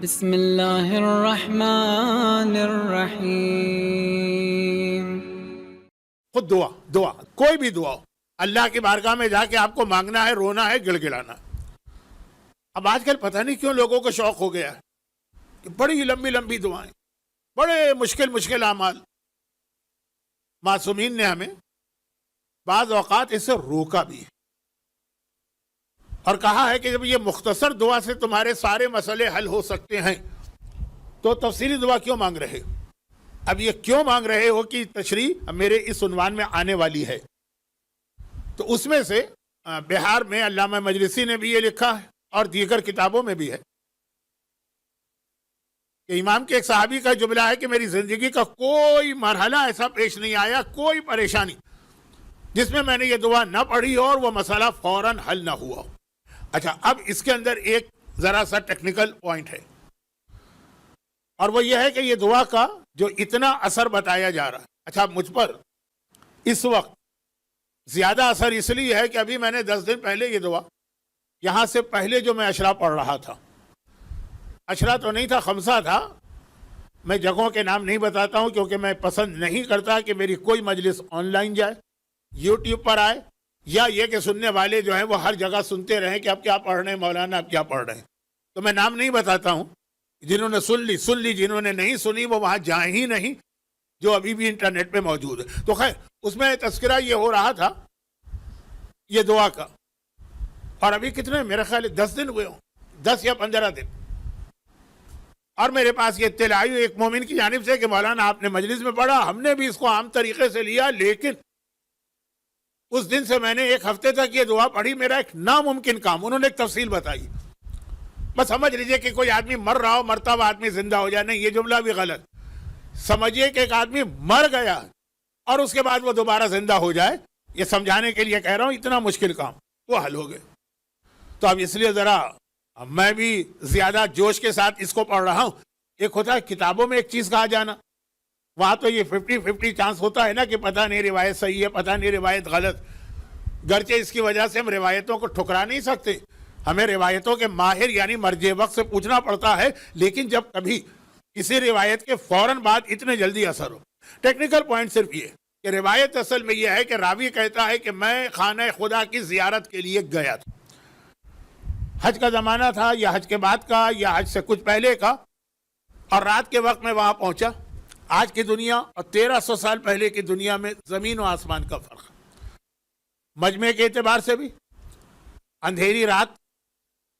بسم اللہ الرحمن الرحیم۔ خود دعا کوئی بھی دعا ہو، اللہ کی بارگاہ میں جا کے آپ کو مانگنا ہے، رونا ہے، گڑ گڑانا۔ اب آج کل پتہ نہیں کیوں لوگوں کو شوق ہو گیا ہے کہ بڑی لمبی لمبی دعائیں، بڑے مشکل اعمال۔ معصومین نے ہمیں بعض اوقات اس سے روکا بھی ہے اور کہا ہے کہ جب یہ مختصر دعا سے تمہارے سارے مسئلے حل ہو سکتے ہیں تو تفصیلی دعا کیوں مانگ رہے؟ اب یہ کیوں مانگ رہے ہو کہ تشریح میرے اس عنوان میں آنے والی ہے۔ تو اس میں سے بہار میں علامہ مجلسی نے بھی یہ لکھا ہے اور دیگر کتابوں میں بھی ہے کہ امام کے ایک صحابی کا جملہ ہے کہ میری زندگی کا کوئی مرحلہ ایسا پیش نہیں آیا، کوئی پریشانی جس میں نے یہ دعا نہ پڑھی اور وہ مسئلہ فوراً حل نہ ہوا۔ اچھا، اب اس کے اندر ایک ذرا سا ٹیکنیکل پوائنٹ ہے اور وہ یہ ہے کہ یہ دعا کا جو اتنا اثر بتایا جا رہا ہے، اچھا مجھ پر اس وقت زیادہ اثر اس لیے ہے کہ ابھی میں نے 10 دن پہلے یہ دعا یہاں سے پہلے جو میں اشرا پڑھ رہا تھا، اشرا تو نہیں تھا، خمسہ تھا، میں جگہوں کے نام نہیں بتاتا ہوں کیونکہ میں پسند نہیں کرتا کہ میری کوئی مجلس آن لائن جائے، یوٹیوب پر آئے، یا یہ کہ سننے والے جو ہیں وہ ہر جگہ سنتے رہیں کہ آپ کیا پڑھ رہے ہیں مولانا، آپ کیا پڑھ رہے ہیں۔ تو میں نام نہیں بتاتا ہوں، جنہوں نے سن لی، جنہوں نے نہیں سنی وہ وہاں جائیں ہی نہیں، جو ابھی بھی انٹرنیٹ پہ موجود ہے۔ تو خیر، اس میں تذکرہ یہ ہو رہا تھا یہ دعا کا، اور ابھی کتنے، میرے خیال 10 دن ہوئے ہوں، 10 یا 15 دن، اور میرے پاس یہ اطلاع آئی ایک مومن کی جانب سے کہ مولانا آپ نے مجلس میں پڑھا، ہم نے بھی اس کو عام طریقے سے لیا، لیکن اس دن سے میں نے ایک ہفتے تک یہ دعا پڑھی، میرا ایک ناممکن کام، انہوں نے ایک تفصیل بتائی، بس سمجھ لیجئے کہ کوئی آدمی مر رہا ہو، مرتا ہوا آدمی زندہ ہو جائے، نہیں یہ جملہ بھی غلط، سمجھیے کہ ایک آدمی مر گیا اور اس کے بعد وہ دوبارہ زندہ ہو جائے، یہ سمجھانے کے لیے کہہ رہا ہوں، اتنا مشکل کام وہ حل ہو گئے۔ تو اب اس لیے ذرا میں بھی زیادہ جوش کے ساتھ اس کو پڑھ رہا ہوں۔ ایک ہوتا ہے کتابوں میں ایک چیز کہا جانا، وہاں تو یہ 50-50 چانس ہوتا ہے نا کہ پتہ نہیں روایت صحیح ہے، پتہ نہیں روایت غلط، گرچہ اس کی وجہ سے ہم روایتوں کو ٹھکرا نہیں سکتے، ہمیں روایتوں کے ماہر یعنی مرجع وقت سے پوچھنا پڑتا ہے، لیکن جب کبھی کسی روایت کے فوراً بعد اتنے جلدی اثر ہو۔ ٹیکنیکل پوائنٹ صرف یہ کہ روایت اصل میں یہ ہے کہ راوی کہتا ہے کہ میں خانہ خدا کی زیارت کے لیے گیا تھا، حج کا زمانہ تھا یا حج کے بعد کا یا حج سے کچھ پہلے کا، اور رات کے وقت میں وہاں پہنچا۔ آج کی دنیا اور 1300 سال پہلے کی دنیا میں زمین و آسمان کا فرق ہے، مجمع کے اعتبار سے بھی، اندھیری رات،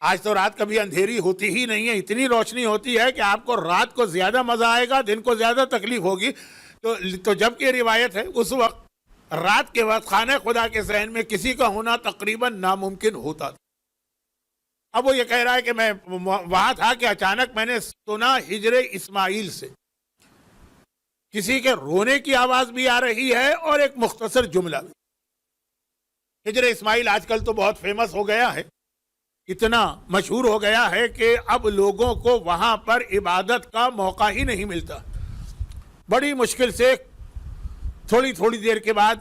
آج تو رات کبھی اندھیری ہوتی ہی نہیں ہے، اتنی روشنی ہوتی ہے کہ آپ کو رات کو زیادہ مزہ آئے گا، دن کو زیادہ تکلیف ہوگی۔ تو جب کہ روایت ہے اس وقت رات کے وقت خانہ خدا کے صحن میں کسی کا ہونا تقریباً ناممکن ہوتا تھا۔ اب وہ یہ کہہ رہا ہے کہ میں وہاں تھا کہ اچانک میں نے سنا ہجر اسماعیل سے کسی کے رونے کی آواز بھی آ رہی ہے اور ایک مختصر جملہ بھی۔ ہجر اسماعیل آج کل تو بہت فیمس ہو گیا ہے، اتنا مشہور ہو گیا ہے کہ اب لوگوں کو وہاں پر عبادت کا موقع ہی نہیں ملتا، بڑی مشکل سے تھوڑی تھوڑی دیر کے بعد،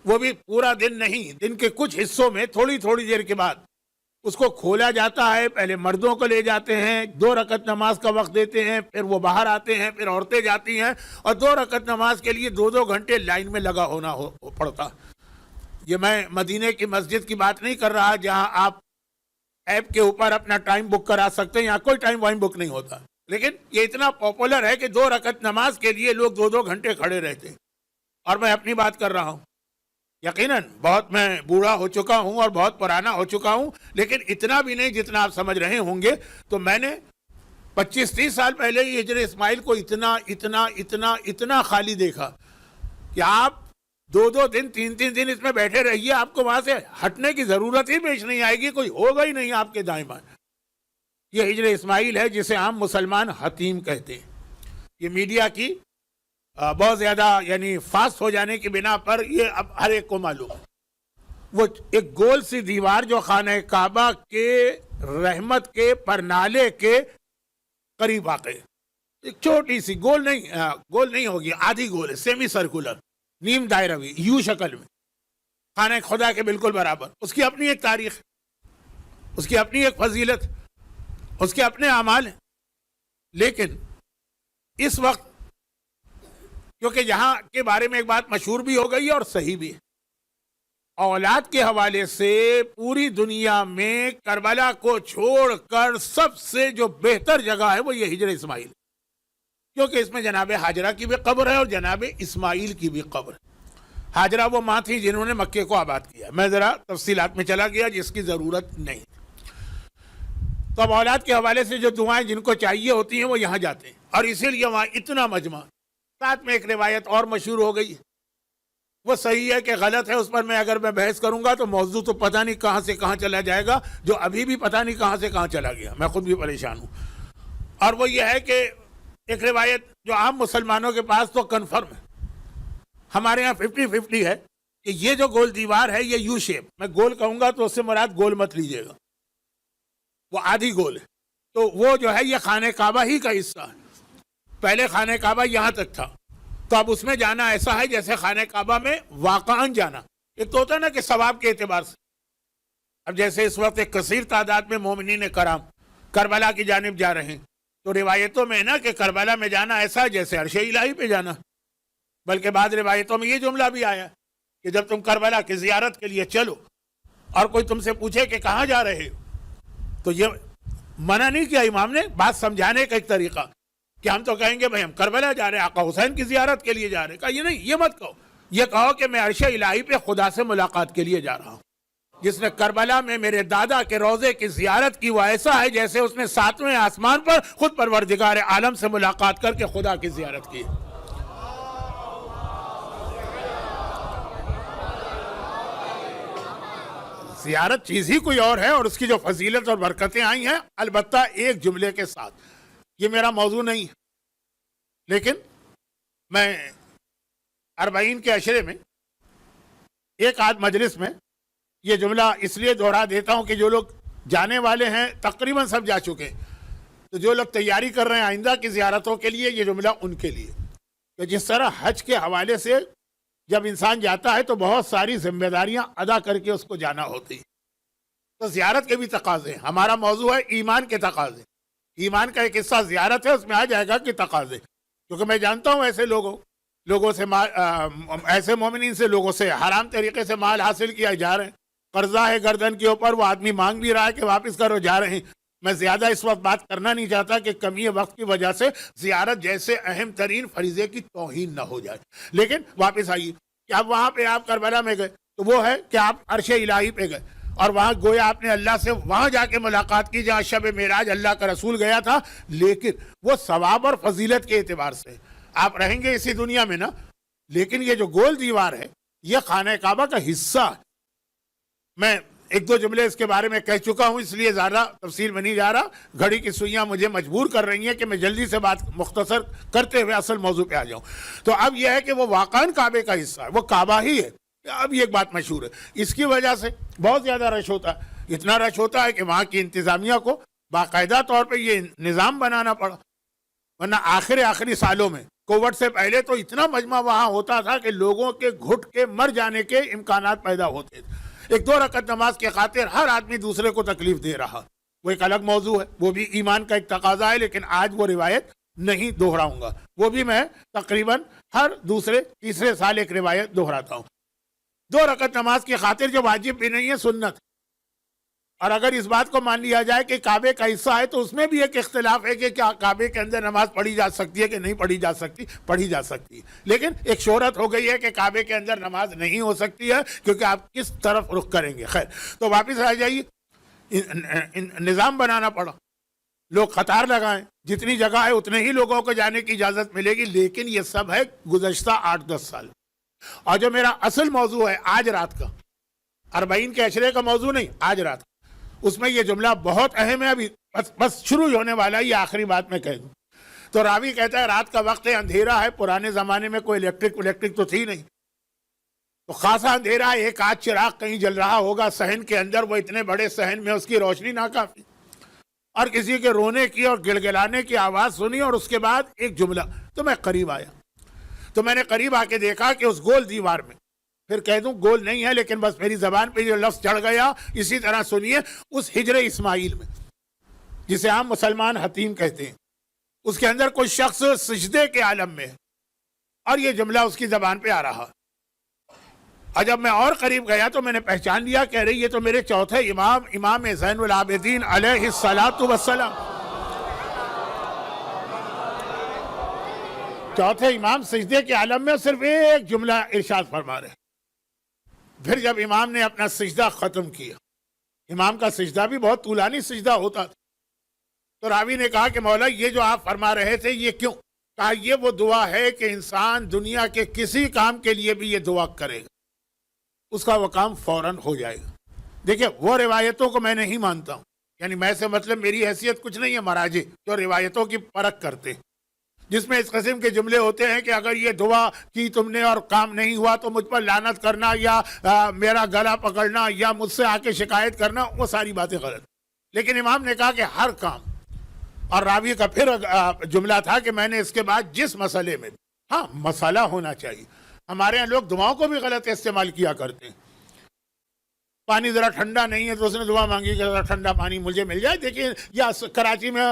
وہ بھی پورا دن نہیں، دن کے کچھ حصوں میں تھوڑی تھوڑی دیر کے بعد اس کو کھولا جاتا ہے۔ پہلے مردوں کو لے جاتے ہیں، 2 رکعت نماز کا وقت دیتے ہیں، پھر وہ باہر آتے ہیں، پھر عورتیں جاتی ہیں، اور 2 رکعت نماز کے لیے 2 گھنٹے لائن میں لگا ہونا پڑتا۔ یہ میں مدینے کی مسجد کی بات نہیں کر رہا جہاں آپ ایپ کے اوپر اپنا ٹائم بک کرا سکتے ہیں، یہاں کوئی ٹائم وائم بک نہیں ہوتا، لیکن یہ اتنا پاپولر ہے کہ 2 رکعت نماز کے لیے لوگ 2 گھنٹے کھڑے رہتے ہیں۔ اور میں اپنی بات کر رہا ہوں، یقیناً بہت میں بوڑھا ہو چکا ہوں اور بہت پرانا ہو چکا ہوں، لیکن اتنا بھی نہیں جتنا آپ سمجھ رہے ہوں گے۔ تو میں نے 25-30 سال پہلے ہی ہجر اسماعیل کو اتنا خالی دیکھا کہ آپ 2 دن 3 دن اس میں بیٹھے رہیے، آپ کو وہاں سے ہٹنے کی ضرورت ہی پیش نہیں آئے گی، کوئی ہوگا ہی نہیں آپ کے دائیں بائیں۔ یہ ہجر اسماعیل ہے جسے عام مسلمان حتیم کہتے ہیں۔ یہ میڈیا کی بہت زیادہ یعنی فاسٹ ہو جانے کی بنا پر یہ اب ہر ایک کو معلوم ہے۔ وہ ایک گول سی دیوار جو خانہ کعبہ کے رحمت کے پرنالے کے قریب واقع ہے، ایک چھوٹی سی گول نہیں ہوگی، آدھی گول ہے، سیمی سرکولر، نیم دائروی، یو شکل میں، خانہ خدا کے بالکل برابر۔ اس کی اپنی ایک تاریخ، اس کی اپنی ایک فضیلت، اس کے اپنے اعمال ہیں۔ لیکن اس وقت کیونکہ یہاں کے بارے میں ایک بات مشہور بھی ہو گئی ہے اور صحیح بھی ہے، اولاد کے حوالے سے پوری دنیا میں کربلا کو چھوڑ کر سب سے جو بہتر جگہ ہے وہ یہ ہجر اسماعیل، کیونکہ اس میں جناب ہاجرہ کی بھی قبر ہے اور جناب اسماعیل کی بھی قبر ہے۔ ہاجرہ وہ ماں تھی جنہوں نے مکے کو آباد کیا، میں ذرا تفصیلات میں چلا گیا جس کی ضرورت نہیں۔ تو اب اولاد کے حوالے سے جو دعائیں جن کو چاہیے ہوتی ہیں وہ یہاں جاتے ہیں، اور اسی لیے وہاں اتنا مجمع۔ ساتھ میں ایک روایت اور مشہور ہو گئی، وہ صحیح ہے کہ غلط ہے اس پر اگر میں بحث کروں گا تو موضوع تو پتہ نہیں کہاں سے کہاں چلا جائے گا، جو ابھی بھی پتہ نہیں کہاں سے کہاں چلا گیا، میں خود بھی پریشان ہوں۔ اور وہ یہ ہے کہ ایک روایت جو عام مسلمانوں کے پاس تو کنفرم ہے، ہمارے ہاں 50-50 ہے کہ یہ جو گول دیوار ہے یہ یو شیپ، میں گول کہوں گا تو اس سے مراد گول مت لیجئے گا، وہ آدھی گول ہے، تو وہ جو ہے یہ خانہ کعبہ ہی کا حصہ ہے۔ پہلے خانہ کعبہ یہاں تک تھا، تو اب اس میں جانا ایسا ہے جیسے خانہ کعبہ میں واقعاً جانا۔ ایک تو ہوتا ہے نا کہ ثواب کے اعتبار سے، اب جیسے اس وقت ایک کثیر تعداد میں مومنین کرام کربلا کی جانب جا رہے ہیں، تو روایتوں میں نا کہ کربلا میں جانا ایسا ہے جیسے عرش الہی پہ جانا، بلکہ بعض روایتوں میں یہ جملہ بھی آیا کہ جب تم کربلا کی زیارت کے لیے چلو اور کوئی تم سے پوچھے کہ کہاں جا رہے ہو، تو یہ منع نہیں کیا امام نے، بات سمجھانے کا ایک طریقہ کہ ہم تو کہیں گے بھائی ہم کربلا جا رہے ہیں، آقا حسین کی زیارت کے لیے جا رہے ہیں، کہا یہ نہیں، یہ مت کہو، یہ کہو کہ میں عرش الہی پہ خدا سے ملاقات کے لیے جا رہا ہوں۔ جس نے کربلا میں میرے دادا کے روضے کی زیارت کی وہ ایسا ہے جیسے اس نے 7ویں آسمان پر خود پروردگار عالم سے ملاقات کر کے خدا کی زیارت کی۔ زیارت چیز ہی کوئی اور ہے، اور اس کی جو فضیلت اور برکتیں آئی ہیں، البتہ ایک جملے کے ساتھ، یہ میرا موضوع نہیں ہے، لیکن میں 40 کے عشرے میں ایک آدھ مجلس میں یہ جملہ اس لیے دوہرا دیتا ہوں کہ جو لوگ جانے والے ہیں تقریباً سب جا چکے، تو جو لوگ تیاری کر رہے ہیں آئندہ کی زیارتوں کے لیے، یہ جملہ ان کے لیے کہ جس طرح حج کے حوالے سے جب انسان جاتا ہے تو بہت ساری ذمہ داریاں ادا کر کے اس کو جانا ہوتی، تو زیارت کے بھی تقاضے ہیں۔ ہمارا موضوع ہے ایمان کے تقاضے، ایمان کا ایک حصہ زیارت ہے، اس میں آ جائے گا کہ تقاضے، کیونکہ میں جانتا ہوں ایسے لوگوں سے ایسے مومنین سے لوگوں سے حرام طریقے سے مال حاصل کیا جا رہے ہیں، قرضہ ہے گردن کے اوپر، وہ آدمی مانگ بھی رہا ہے کہ واپس کرو، جا رہے ہیں۔ میں زیادہ اس وقت بات کرنا نہیں چاہتا کہ کمی وقت کی وجہ سے زیارت جیسے اہم ترین فریضے کی توہین نہ ہو جائے، لیکن واپس آئیے کہ اب وہاں پہ آپ کربلا میں گئے تو وہ ہے کہ آپ عرش الہی پہ گئے، اور وہاں گویا آپ نے اللہ سے وہاں جا کے ملاقات کی جہاں شب معراج اللہ کا رسول گیا تھا، لیکن وہ ثواب اور فضیلت کے اعتبار سے آپ رہیں گے اسی دنیا میں نا، لیکن یہ جو گول دیوار ہے یہ خانہ کعبہ کا حصہ ہے۔ میں ایک دو جملے اس کے بارے میں کہہ چکا ہوں، اس لیے زیادہ تفصیل میں نہیں جا رہا، گھڑی کی سوئیاں مجھے مجبور کر رہی ہیں کہ میں جلدی سے بات مختصر کرتے ہوئے اصل موضوع پہ آ جاؤں۔ تو اب یہ ہے کہ وہ واقعاً کعبے کا حصہ ہے، وہ کعبہ ہی ہے۔ اب یہ ایک بات مشہور ہے، اس کی وجہ سے بہت زیادہ رش ہوتا ہے، اتنا رش ہوتا ہے کہ وہاں کی انتظامیہ کو باقاعدہ طور پہ یہ نظام بنانا پڑا، ورنہ آخری سالوں میں کووڈ سے پہلے تو اتنا مجمع وہاں ہوتا تھا کہ لوگوں کے گھٹ کے مر جانے کے امکانات پیدا ہوتے تھے۔ 1-2 رکعت نماز کے خاطر ہر آدمی دوسرے کو تکلیف دے رہا، وہ ایک الگ موضوع ہے، وہ بھی ایمان کا ایک تقاضا ہے، لیکن آج وہ روایت نہیں دہراؤں گا، وہ بھی میں تقریباً ہر دوسرے تیسرے سال ایک روایت دہراتا ہوں۔ 2 رکعت نماز کی خاطر جو واجب بھی نہیں ہے، سنت، اور اگر اس بات کو مان لیا جائے کہ کعبے کا حصہ ہے تو اس میں بھی ایک اختلاف ہے کہ کیا کعبے کے اندر نماز پڑھی جا سکتی ہے کہ نہیں پڑھی جا سکتی، پڑھی جا سکتی ہے، لیکن ایک شہرت ہو گئی ہے کہ کعبے کے اندر نماز نہیں ہو سکتی ہے کیونکہ آپ کس طرف رخ کریں گے۔ خیر، تو واپس آ جائیے، نظام بنانا پڑا، لوگ قطار لگائیں، جتنی جگہ ہے اتنے ہی لوگوں کو جانے کی اجازت ملے گی، لیکن یہ سب ہے گزشتہ 8-10 سال۔ اور جو میرا اصل موضوع ہے آج رات کا، 40 کے عشرے کا موضوع نہیں، آج رات کا، اس میں یہ جملہ بہت اہم ہے، ابھی بس شروع ہونے والا ہے، یہ آخری بات میں کہہ دوں تو راوی کہتا ہے رات کا وقت ہے، اندھیرا ہے، پرانے زمانے میں کوئی الیکٹرک تو تھی نہیں، تو خاصا اندھیرا ہے، ایک آدھ چراغ کہیں جل رہا ہوگا صحن کے اندر، وہ اتنے بڑے صحن میں اس کی روشنی ناکافی، اور کسی کے رونے کی اور گڑگڑانے کی آواز سنی، اور اس کے بعد ایک جملہ، تو میں قریب آیا، تو میں نے قریب آ کے دیکھا کہ اس گول دیوار میں، پھر کہہ دوں گول نہیں ہے لیکن بس میری زبان پہ جو لفظ چڑھ گیا، اسی طرح سنیے، اس ہجر اسماعیل میں، جسے عام مسلمان حتیم کہتے ہیں، اس کے اندر کوئی شخص سجدے کے عالم میں ہے اور یہ جملہ اس کی زبان پہ آ رہا. اور جب میں اور قریب گیا تو میں نے پہچان لیا کہ ارے یہ تو میرے چوتھے امام زین العابدین علیہ الصلاۃ والسلام، چوتھے امام سجدے کے عالم میں صرف ایک جملہ ارشاد فرما رہے. پھر جب امام نے اپنا سجدہ ختم کیا، امام کا سجدہ بھی بہت طولانی سجدہ ہوتا تھا، تو راوی نے کہا کہ مولا یہ جو آپ فرما رہے تھے یہ کیوں؟ کہا یہ وہ دعا ہے کہ انسان دنیا کے کسی کام کے لیے بھی یہ دعا کرے گا، اس کا وہ کام فوراً ہو جائے گا. دیکھیں وہ روایتوں کو میں نہیں مانتا ہوں، یعنی میں سے مطلب میری حیثیت کچھ نہیں ہے مراجع جو روایتوں کی پرکھ کرتے ہیں، جس میں اس قسم کے جملے ہوتے ہیں کہ اگر یہ دعا کی تم نے اور کام نہیں ہوا تو مجھ پر لعنت کرنا یا میرا گلا پکڑنا یا مجھ سے آ کے شکایت کرنا، وہ ساری باتیں غلط. لیکن امام نے کہا کہ ہر کام، اور راوی کا پھر جملہ تھا کہ میں نے اس کے بعد جس مسئلے میں، ہاں مسئلہ ہونا چاہیے. ہمارے یہاں لوگ دعاؤں کو بھی غلط استعمال کیا کرتے ہیں. پانی ذرا ٹھنڈا نہیں ہے تو اس نے دعا مانگی کہ ذرا ٹھنڈا پانی مجھے مل جائے. دیکھیے یا کراچی میں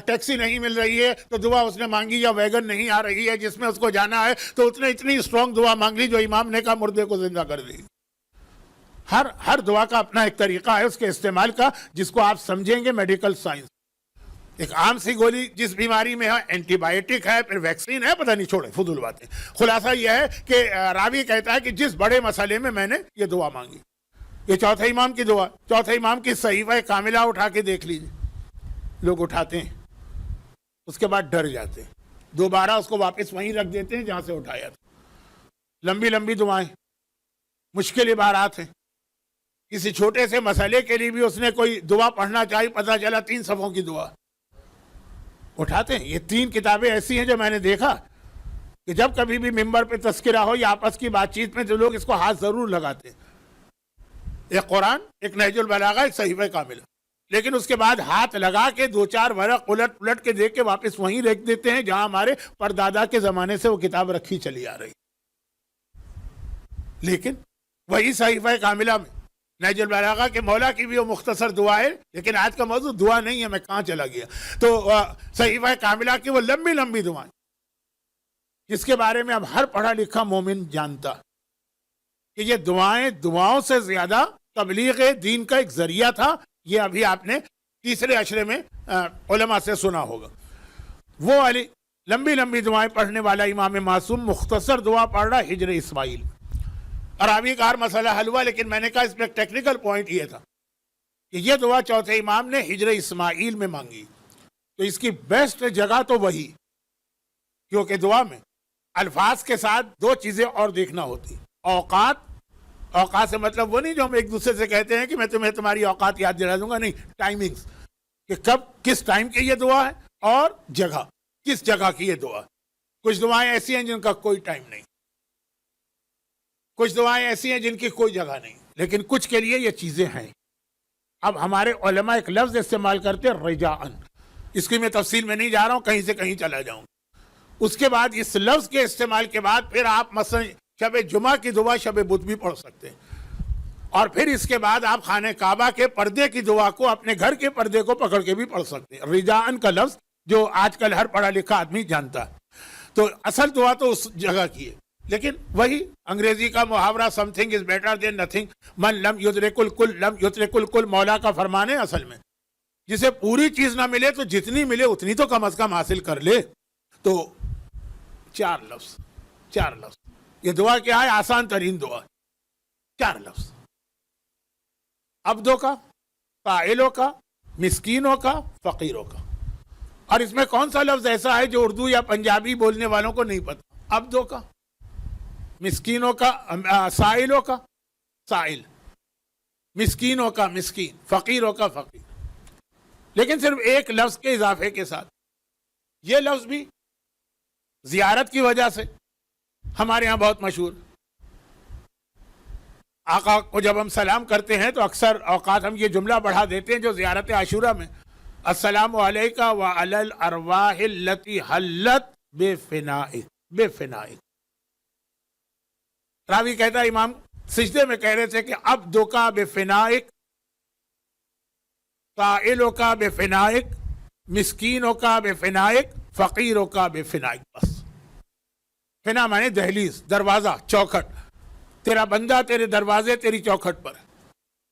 ٹیکسی نہیں مل رہی ہے تو دعا اس نے مانگی، یا ویگن نہیں آ رہی ہے جس میں اس کو جانا ہے تو اس نے اتنی اسٹرانگ دعا مانگ لی جو امام نے کہا مردے کو زندہ کر دی. ہر دعا کا اپنا ایک طریقہ ہے اس کے استعمال کا، جس کو آپ سمجھیں گے میڈیکل سائنس. ایک عام سی گولی جس بیماری میں ہے، اینٹی بائیوٹک ہے، پھر ویکسین ہے، پتہ نہیں، چھوڑے فضول باتیں. خلاصہ یہ ہے کہ راوی کہتا ہے کہ جس بڑے مسئلے میں میں نے یہ دعا مانگی. یہ چوتھے امام کی دعا، چوتھے امام کی صحیفہ کاملہ اٹھا کے دیکھ لیجیے. لوگ اٹھاتے ہیں، اس کے بعد ڈر جاتے ہیں، دوبارہ اس کو واپس وہیں رکھ دیتے ہیں جہاں سے اٹھایا تھا. لمبی لمبی دعائیں، مشکل عبارات ہیں. کسی چھوٹے سے مسئلے کے لیے بھی اس نے کوئی دعا پڑھنا چاہی، پتہ چلا 3 صفحوں کی دعا. اٹھاتے ہیں. یہ 3 کتابیں ایسی ہیں جو میں نے دیکھا کہ جب کبھی بھی ممبر پہ تذکرہ ہو یا آپس کی بات چیت میں تو لوگ اس کو ہاتھ ضرور لگاتے ہیں. ایک قرآن، ایک نہج البلاغہ، ایک صحیفہ کاملہ. لیکن اس کے بعد ہاتھ لگا کے 2-4 ورق الٹ کے دیکھ کے واپس وہیں رکھ دیتے ہیں جہاں ہمارے پردادا کے زمانے سے وہ کتاب رکھی چلی آ رہی. لیکن وہی صحیفہ کاملہ میں نہج البلاغہ کے مولا کی بھی وہ مختصر دعا ہے، لیکن آج کا موضوع دعا نہیں ہے، میں کہاں چلا گیا. تو صحیفہ کاملہ کی وہ لمبی لمبی دعائیں جس کے بارے میں اب ہر پڑھا لکھا مومن جانتا کہ یہ دعاؤں سے زیادہ تبلیغ دین کا ایک ذریعہ تھا. یہ ابھی آپ نے تیسرے عشرے میں علماء سے سنا ہوگا. وہ والی لمبی لمبی دعائیں پڑھنے والا امام معصوم مختصر دعا پڑھ رہا ہجر اسماعیل. اور ابھی کا ہر مسئلہ حل ہوا، لیکن میں نے کہا اس میں ایک ٹیکنیکل پوائنٹ یہ تھا کہ یہ دعا چوتھے امام نے ہجر اسماعیل میں مانگی. تو اس کی بیسٹ جگہ تو وہی، کیونکہ دعا میں الفاظ کے ساتھ 2 چیزیں اور دیکھنا ہوتی. اوقات سے مطلب وہ نہیں جو ہم ایک دوسرے سے کہتے ہیں کہ میں تمہیں تمہاری اوقات یاد دلا دوں گا، نہیں، ٹائمنگز، کہ کب کس ٹائم کی یہ دعا ہے، اور جگہ کس جگہ کی یہ دعا. کچھ دعائیں ایسی ہیں جن کا کوئی ٹائم نہیں، کچھ دعائیں ایسی ہیں جن کی کوئی جگہ نہیں، لیکن کچھ کے لیے یہ چیزیں ہیں. اب ہمارے علماء ایک لفظ استعمال کرتے ہیں رجاءً. اس کی میں تفصیل میں نہیں جا رہا ہوں، کہیں سے کہیں چلا جاؤں. اس کے بعد اس لفظ کے استعمال کے بعد پھر آپ مثلا شب جمعہ کی دعا شب بدھ بھی پڑھ سکتے ہیں. اور پھر اس کے بعد آپ خانہ کعبہ کے پردے کی دعا کو اپنے گھر کے پردے کو پکڑ کے بھی پڑھ سکتے ہیں. رجاءً کا لفظ جو آج کل ہر پڑھا لکھا آدمی جانتا ہے. تو اصل دعا تو اس جگہ کی ہے، لیکن وہی انگریزی کا محاورہ some thing is better than nothing, من لم یدرک الکل لم یدرک الکل، مولا کا فرمان ہے اصل میں. جسے پوری چیز نہ ملے تو جتنی ملے اتنی تو کم از کم حاصل کر لے. تو 4 لفظ یہ دعا کیا ہے؟ آسان ترین دعا، 4 لفظ. عبدوں کا، فاعلوں کا، مسکینوں کا، فقیروں کا. اور اس میں کون سا لفظ ایسا ہے جو اردو یا پنجابی بولنے والوں کو نہیں پتا؟ عبدوں کا، مسکینوں کا، سائلوں کا سائل، مسکینوں کا مسکین، فقیروں کا فقیر. لیکن صرف ایک لفظ کے اضافے کے ساتھ. یہ لفظ بھی زیارت کی وجہ سے ہمارے ہاں بہت مشہور. آقا کو جب ہم سلام کرتے ہیں تو اکثر اوقات ہم یہ جملہ بڑھا دیتے ہیں جو زیارت عاشورہ میں، السلام علیکہ وعلی الارواح التی حلت بفنائک. راوی کہتا ہے امام سجدے میں کہہ رہے تھے کہ عبدوں کا بفنائک، سائلوں کا بفنائک، مسکینوں کا بفنائک، فقیروں کا بے فنائک بس. فنا مانے دہلیز، دروازہ، چوکھٹ. تیرا بندہ تیرے دروازے تیری چوکھٹ پر ہے.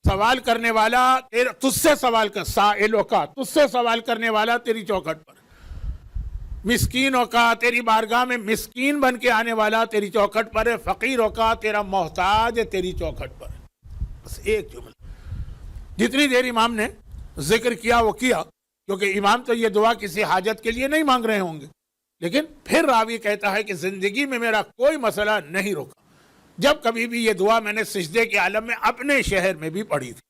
سوال کرنے والا تجھ سے سوال کر، سائلوں کا تجھ سے سوال کرنے والا تیری چوکھٹ پر. مسکینوں کا تیری بارگاہ میں مسکین بن کے آنے والا تیری چوکھٹ پر ہے. فقیروں کا تیرا محتاج تیری چوکھٹ پر ہے. بس ایک جملہ. جتنی دیر امام نے ذکر کیا وہ کیا، کیونکہ امام تو یہ دعا کسی حاجت کے لیے نہیں مانگ رہے ہوں گے. لیکن پھر راوی کہتا ہے کہ زندگی میں میرا کوئی مسئلہ نہیں رکا. جب کبھی بھی یہ دعا میں نے سجدے کے عالم میں اپنے شہر میں بھی پڑھی تھی.